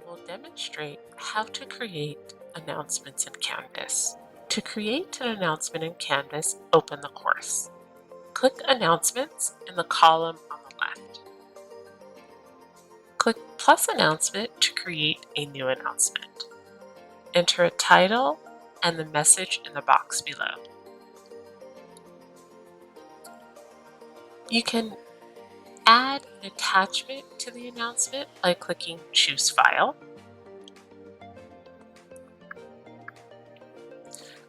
will demonstrate how to create announcements in Canvas. To create an announcement in Canvas, open the course. Click Announcements in the column on the left. Click Plus Announcement to create a new announcement. Enter a title and the message in the box below. You can add an attachment to the announcement by clicking Choose File.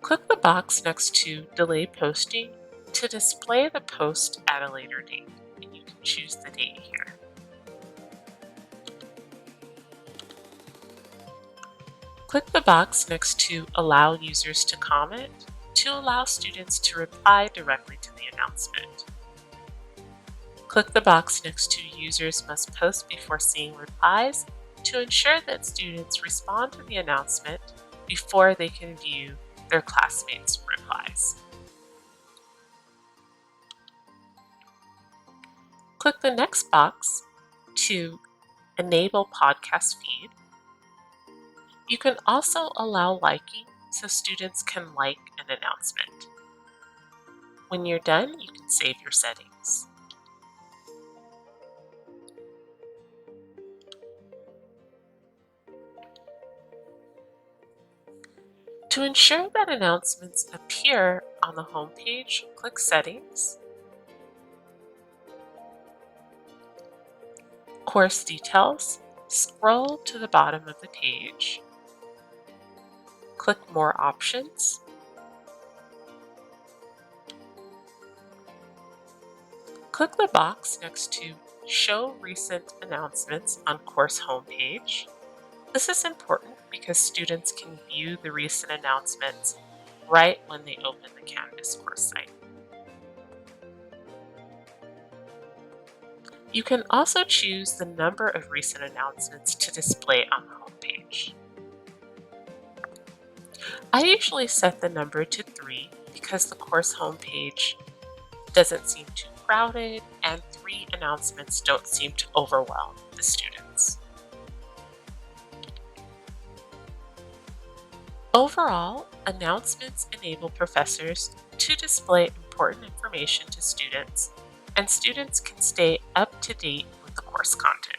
Click the box next to Delay Posting to display the post at a later date, and you can choose the date here. Click the box next to Allow Users to Comment to allow students to reply directly to the announcement. Click the box next to Users Must Post Before Seeing Replies to ensure that students respond to the announcement before they can view their classmates' replies. Click the next box to Enable Podcast Feed. You can also allow liking so students can like an announcement. When you're done, you can save your settings. To ensure that announcements appear on the home page, click Settings, Course Details, scroll to the bottom of the page, click More Options, click the box next to Show Recent Announcements on course homepage. This is important because students can view the recent announcements right when they open the Canvas course site. You can also choose the number of recent announcements to display on the homepage. I usually set the number to 3 because the course homepage doesn't seem too crowded and 3 announcements don't seem to overwhelm the students. Overall, announcements enable professors to display important information to students, and students can stay up to date with the course content.